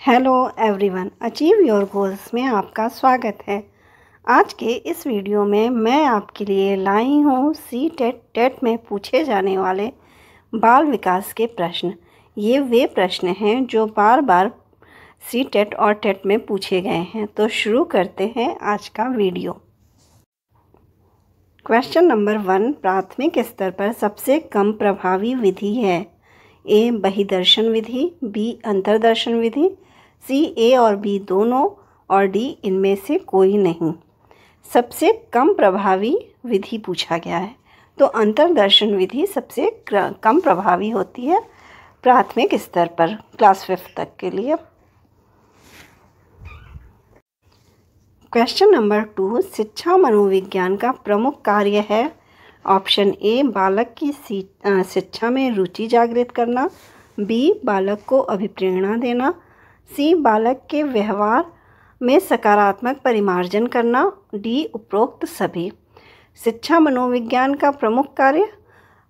Hello everyone, achieve your goals में आपका स्वागत है। आज के इस वीडियो में मैं आपके लिए लाई हूँ टेट में पूछे जाने वाले बाल विकास के प्रश्न। ये वे प्रश्न हैं जो बार बार टेट और टेट में पूछे गए हैं। तो शुरू करते हैं आज का वीडियो। क्वेश्चन नंबर 1, प्राथमिक स्तर पर सबसे कम प्रभावी विधि है? ए बहिदर्शन विधि, बी अंतर्दर्शन विधि, सी ए और बी दोनों, और डी इनमें से कोई नहीं। सबसे कम प्रभावी विधि पूछा गया है, तो अंतर्दर्शन विधि सबसे कम प्रभावी होती है प्राथमिक स्तर पर, क्लास 5 तक के लिए। क्वेश्चन नंबर 2, शिक्षा मनोविज्ञान का प्रमुख कार्य है? ऑप्शन ए बालक की शिक्षा में रुचि जागृत करना, बी बालक को अभिप्रेरणा देना, सी बालक के व्यवहार में सकारात्मक परिमार्जन करना, डी उपरोक्त सभी। शिक्षा मनोविज्ञान का प्रमुख कार्य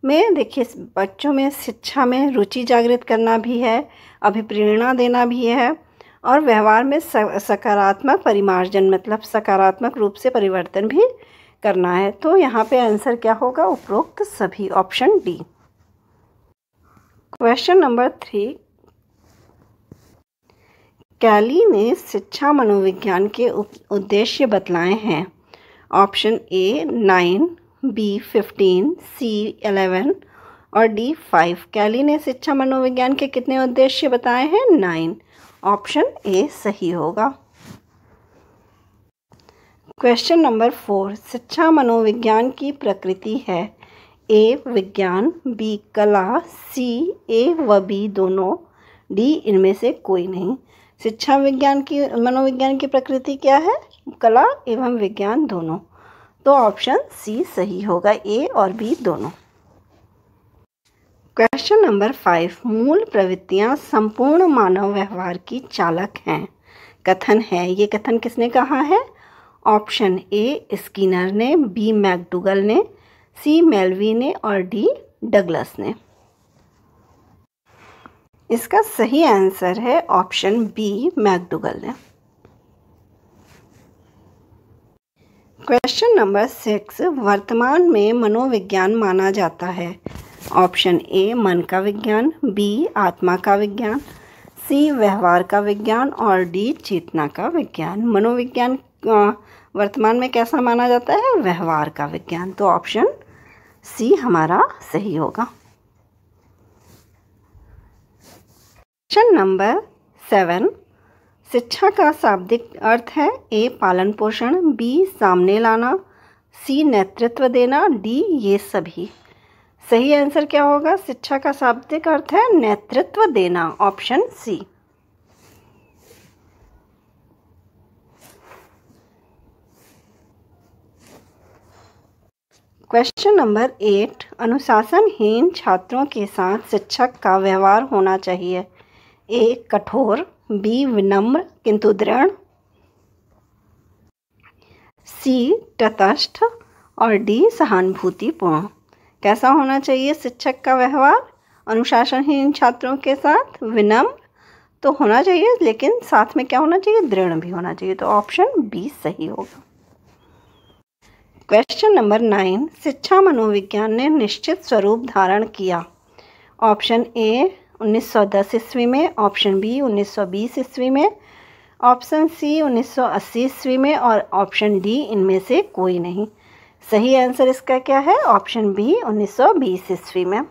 में देखिए, बच्चों में शिक्षा में रुचि जागृत करना भी है, अभिप्रेरणा देना भी है, और व्यवहार में सकारात्मक परिमार्जन मतलब सकारात्मक रूप से परिवर्तन भी करना है। तो यहाँ पे आंसर क्या होगा? उपरोक्त सभी, ऑप्शन डी। क्वेश्चन नंबर 3, कैली ने शिक्षा मनोविज्ञान के उद्देश्य बतलाए हैं? ऑप्शन ए 9, बी 15, सी 11 और डी 5। कैली ने शिक्षा मनोविज्ञान के कितने उद्देश्य बताए हैं? 9। ऑप्शन ए सही होगा। क्वेश्चन नंबर 4, शिक्षा मनोविज्ञान की प्रकृति है? ए विज्ञान, बी कला, सी ए व बी दोनों, डी इनमें से कोई नहीं। शिक्षा विज्ञान की मनोविज्ञान की प्रकृति क्या है? कला एवं विज्ञान दोनों। तो ऑप्शन सी सही होगा, ए और बी दोनों। क्वेश्चन नंबर 5, मूल प्रवृत्तियां संपूर्ण मानव व्यवहार की चालक हैं। कथन है, ये कथन किसने कहा है? ऑप्शन ए स्किनर ने, बी मैकडूगल ने, सी मेलवी ने और डी डगलस ने। इसका सही आंसर है ऑप्शन बी मैकडूगल ने। क्वेश्चन नंबर 6, वर्तमान में मनोविज्ञान माना जाता है? ऑप्शन ए मन का विज्ञान, बी आत्मा का विज्ञान, सी व्यवहार का विज्ञान और डी चेतना का विज्ञान। मनोविज्ञान वर्तमान में कैसा माना जाता है? व्यवहार का विज्ञान। तो ऑप्शन सी हमारा सही होगा। क्वेश्चन नंबर 7, शिक्षा का शाब्दिक अर्थ है? ए पालन पोषण, बी सामने लाना, सी नेतृत्व देना, डी ये सभी। सही आंसर क्या होगा? शिक्षा का शाब्दिक अर्थ है नेतृत्व देना, ऑप्शन सी। क्वेश्चन नंबर 8, अनुशासनहीन छात्रों के साथ शिक्षक का व्यवहार होना चाहिए? ए कठोर, बी विनम्र किंतु दृढ़, सी तटस्थ और डी सहानुभूतिपूर्ण। कैसा होना चाहिए शिक्षक का व्यवहार अनुशासनहीन छात्रों के साथ? विनम्र तो होना चाहिए, लेकिन साथ में क्या होना चाहिए? दृढ़ भी होना चाहिए। तो ऑप्शन बी सही होगा। क्वेश्चन नंबर 9, शिक्षा मनोविज्ञान ने निश्चित स्वरूप धारण किया? ऑप्शन ए 1910 ईस्वी में, ऑप्शन बी 1920 ईस्वी में, ऑप्शन सी 1980 ईस्वी में और ऑप्शन डी इनमें से कोई नहीं। सही आंसर इसका क्या है? ऑप्शन बी 1920 ईस्वी में।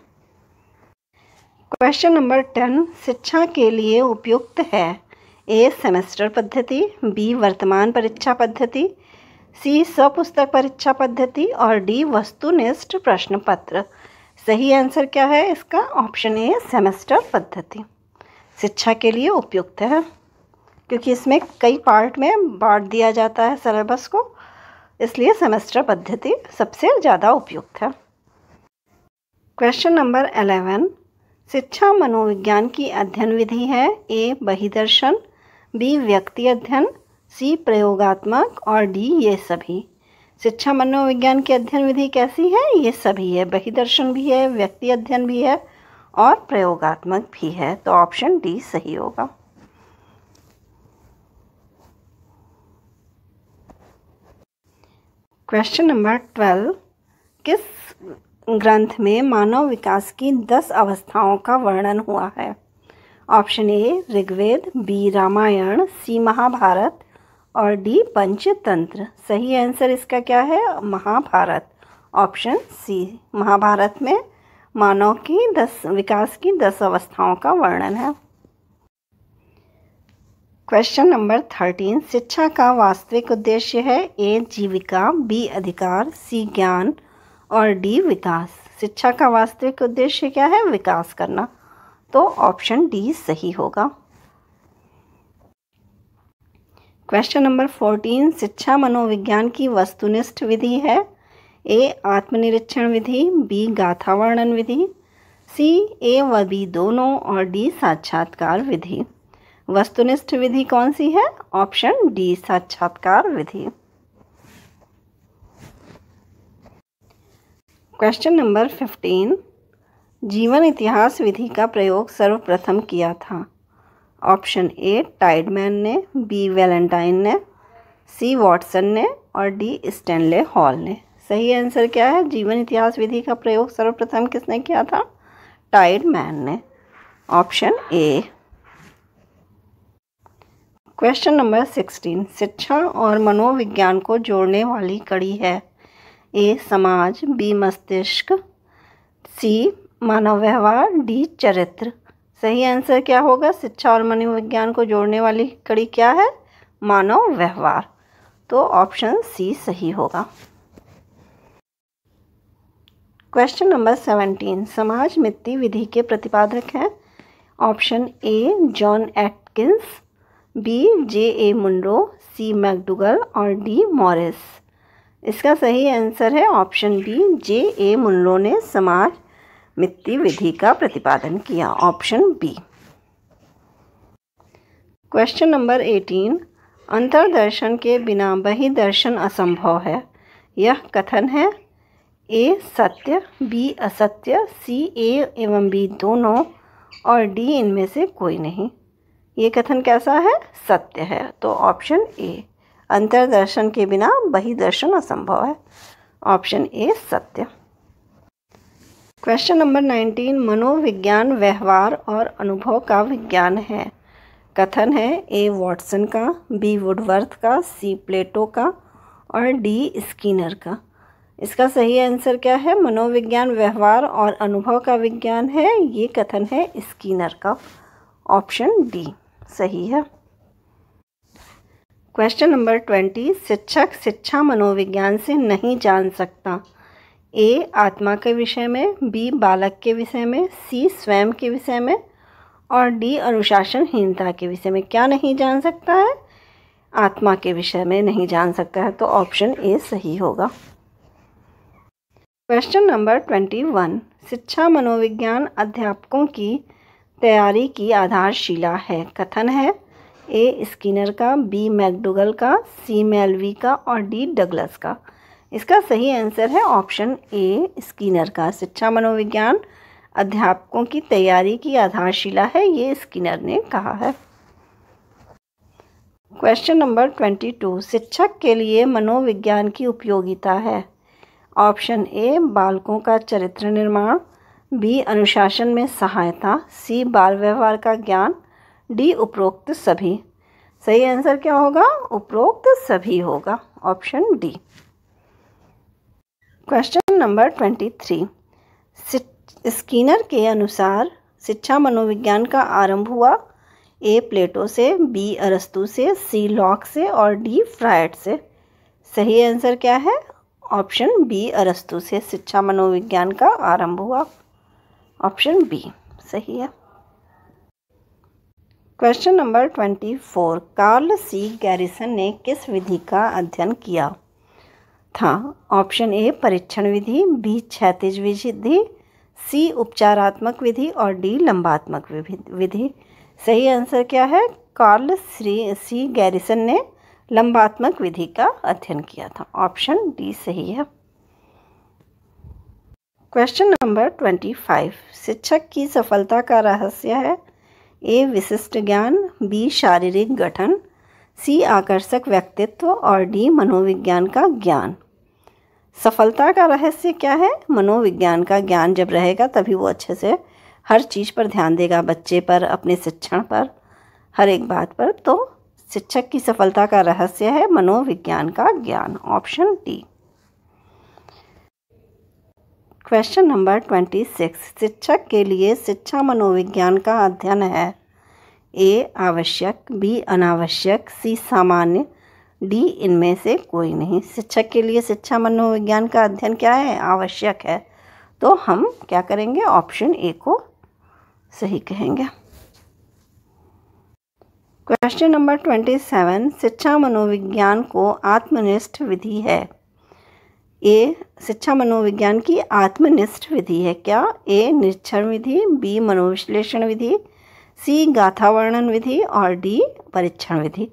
क्वेश्चन नंबर 10, शिक्षा के लिए उपयुक्त है? ए सेमेस्टर पद्धति, बी वर्तमान परीक्षा पद्धति, सी सपुस्तक परीक्षा पद्धति और डी वस्तुनिष्ठ प्रश्न पत्र। सही आंसर क्या है इसका? ऑप्शन ए सेमेस्टर पद्धति शिक्षा के लिए उपयुक्त है, क्योंकि इसमें कई पार्ट में बांट दिया जाता है सिलेबस को, इसलिए सेमेस्टर पद्धति सबसे ज़्यादा उपयुक्त है। क्वेश्चन नंबर 11, शिक्षा मनोविज्ञान की अध्ययन विधि है? ए बहिदर्शन, बी व्यक्ति अध्ययन, सी प्रयोगात्मक और डी ये सभी। शिक्षा मनोविज्ञान की अध्ययन विधि कैसी है? ये सभी है, बहिदर्शन भी है, व्यक्ति अध्ययन भी है और प्रयोगात्मक भी है। तो ऑप्शन डी सही होगा। क्वेश्चन नंबर 12, किस ग्रंथ में मानव विकास की 10 अवस्थाओं का वर्णन हुआ है? Option A Rigveda, B Ramayana, C Mahabharata और डी पंचतंत्र। सही आंसर इसका क्या है? Mahabharat, option C. महाभारत में मानव की विकास की 10 अवस्थाओं का वर्णन है। क्वेश्चन नंबर 13, शिक्षा का वास्तविक उद्देश्य है? ए जीविका, बी अधिकार, सी ज्ञान और डी विकास। शिक्षा का वास्तविक उद्देश्य क्या है? विकास करना, तो ऑप्शन डी सही होगा। क्वेश्चन नंबर 14, शिक्षा मनोविज्ञान की वस्तुनिष्ठ विधि है? ए आत्मनिरीक्षण विधि, बी गाथा वर्णन विधि, सी ए व बी दोनों और डी साक्षात्कार विधि। वस्तुनिष्ठ विधि कौन सी है? ऑप्शन डी साक्षात्कार विधि। क्वेश्चन नंबर 15, जीवन इतिहास विधि का प्रयोग सर्वप्रथम किया था? ऑप्शन ए टाइडमैन ने, बी वैलेंटाइन ने, सी वॉटसन ने और डी स्टैनले हॉल ने। सही आंसर क्या है? जीवन इतिहास विधि का प्रयोग सर्वप्रथम किसने किया था? टाइडमैन ने, ऑप्शन ए। क्वेश्चन नंबर 16, शिक्षा और मनोविज्ञान को जोड़ने वाली कड़ी है? ए समाज, बी मस्तिष्क, सी मानव व्यवहार, डी चरित्र। सही आंसर क्या होगा? शिक्षा और मनोविज्ञान को जोड़ने वाली कड़ी क्या है? मानव व्यवहार, तो ऑप्शन सी सही होगा। क्वेश्चन नंबर 17, समाज मित्ति विधि के प्रतिपादक हैं? Option A John Atkins, B J A Munro, C McDougall और डी मॉरिस। इसका सही आंसर है option B, J A Munro ने समाज मित्ति विधि का प्रतिपादन किया, ऑप्शन बी। क्वेश्चन नंबर 18, अंतर्दर्शन के बिना बहिर्दर्शन असंभव है। यह कथन है? ए सत्य, बी असत्य, सी ए एवं बी दोनों और डी इनमें से कोई नहीं। ये कथन कैसा है? सत्य है, तो ऑप्शन ए अंतर्दर्शन के बिना बहिर्दर्शन असंभव है, ऑप्शन ए सत्य। क्वेश्चन नंबर 19, मनोविज्ञान व्यवहार और अनुभव का विज्ञान है। कथन है? ए वॉटसन का, बी वुडवर्थ का, सी प्लेटो का और डी स्किनर का। इसका सही आंसर क्या है? मनोविज्ञान व्यवहार और अनुभव का विज्ञान है, ये कथन है स्किनर का, ऑप्शन डी सही है। क्वेश्चन नंबर 20, शिक्षक शिक्षा मनोविज्ञान से नहीं जान सकता। ए आत्मा के विषय में, बी बालक के विषय में, सी स्वयं के विषय में और डी अनुशासनहीनता के विषय में। क्या नहीं जान सकता है? आत्मा के विषय में नहीं जान सकता है, तो ऑप्शन ए सही होगा। क्वेश्चन नंबर 21, शिक्षा मनोविज्ञान अध्यापकों की तैयारी की आधारशिला है। कथन है? ए स्किनर का, बी मैकडूगल का, सी मेलवी का और डी डगलस का। इसका सही आंसर है ऑप्शन ए स्किनर का। शिक्षा मनोविज्ञान अध्यापकों की तैयारी की आधारशिला है, ये स्किनर ने कहा है। क्वेश्चन नंबर 22, शिक्षक के लिए मनोविज्ञान की उपयोगिता है। ऑप्शन ए बालकों का चरित्र निर्माण, बी अनुशासन में सहायता, सी बाल व्यवहार का ज्ञान, डी उपरोक्त सभी। सही आंसर क्या होगा? उपरोक्त सभी होगा, option D. Question number 23, Skinner के अनुसार शिक्षा मनोविज्ञान का आरंभ हुआ? ए प्लेटो से, बी अरस्तु से, सी लॉक से और डी फ्रायड से। सही आंसर क्या है? ऑप्शन बी अरस्तु से शिक्षा मनोविज्ञान का आरंभ हुआ, ऑप्शन बी सही है। क्वेश्चन नंबर 24, कार्ल सी गैरिसन ने किस विधि का अध्ययन किया था? ऑप्शन ए परीक्षण विधि, बी क्षैतिज विधि, सी उपचारात्मक विधि और डी लंबात्मक विधि। सही आंसर क्या है? कार्ल सी गैरिसन ने लंबात्मक विधि का अध्ययन किया था, ऑप्शन डी सही है। क्वेश्चन नंबर 25, शिक्षक की सफलता का रहस्य है? ए विशिष्ट ज्ञान, बी शारीरिक गठन, सी आकर्षक व्यक्तित्व और डी मनोविज्ञान का ज्ञान। सफलता का रहस्य क्या है? मनोविज्ञान का ज्ञान जब रहेगा तभी वो अच्छे से हर चीज़ पर ध्यान देगा, बच्चे पर, अपने शिक्षण पर, हर एक बात पर। तो शिक्षक की सफलता का रहस्य है मनोविज्ञान का ज्ञान, ऑप्शन डी। Question number 26। शिक्षक के लिए शिक्षा मनोविज्ञान का अध्ययन है। ए आवश्यक, बी अनावश्यक, सी सामान्य, डी इनमें से कोई नहीं। शिक्षक के लिए शिक्षा मनोविज्ञान का अध्ययन क्या है? आवश्यक है। तो हम क्या करेंगे? ऑप्शन ए को सही कहेंगे। Question number 27। शिक्षा मनोविज्ञान को आत्मनिष्ठ विधि है। ए शिक्षा मनोविज्ञान की आत्मनिष्ठ विधि है क्या? ए निरीक्षण विधि, बी मनोविश्लेषण विधि, सी गाथा वर्णन विधि और डी परीक्षण विधि।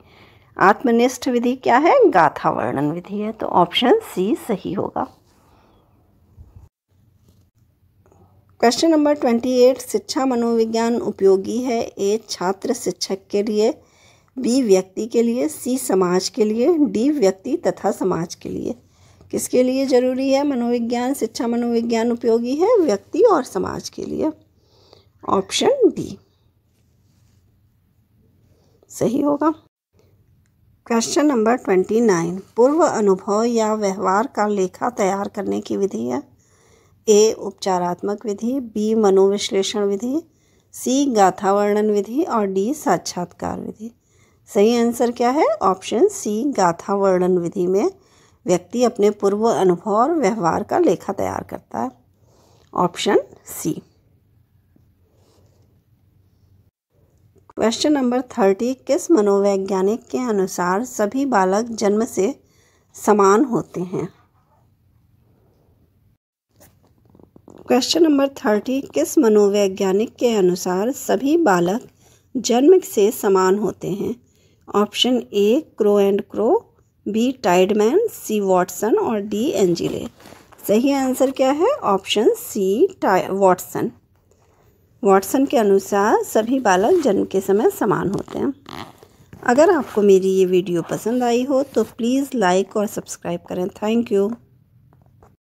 आत्मनिष्ठ विधि क्या है? गाथा वर्णन विधि है। तो ऑप्शन सी सही होगा। Question number 28। शिक्षा मनोविज्ञान उपयोगी है। ए छात्र शिक्षक के लिए, बी व्यक्ति के लिए, सी समाज के लिए, डी व्यक्ति तथा समाज के लिए। किसके लिए जरूरी है मनोविज्ञान? शिक्षा मनोविज्ञान उपयोगी है व्यक्ति और समाज के लिए, ऑप्शन डी सही होगा। Question number 29। पूर्व अनुभव या व्यवहार का लेखा तैयार करने की विधि है। ए उपचारात्मक विधि, बी मनोविश्लेषण विधि, सी गाथा वर्णन विधि और डी साक्षात्कार विधि। सही आंसर क्या है? ऑप्शन सी गाथा वर्णन विधि में व्यक्ति अपने पूर्व अनुभव और व्यवहार का लेखा तैयार करता है, ऑप्शन सी। Question number 30। किस मनोवैज्ञानिक के अनुसार सभी बालक जन्म से समान होते हैं? Question number 30। किस मनोवैज्ञानिक के अनुसार सभी बालक जन्म से समान होते हैं? Option A Crow and Crow, B Tydeman, C Watson और डी एंजिले। सही आंसर क्या है? Option C Watson. वॉटसन के अनुसार सभी बालक जन्म के समय समान होते हैं। अगर आपको मेरी ये वीडियो पसंद आई हो तो प्लीज़ लाइक और सब्सक्राइब करें। Thank you.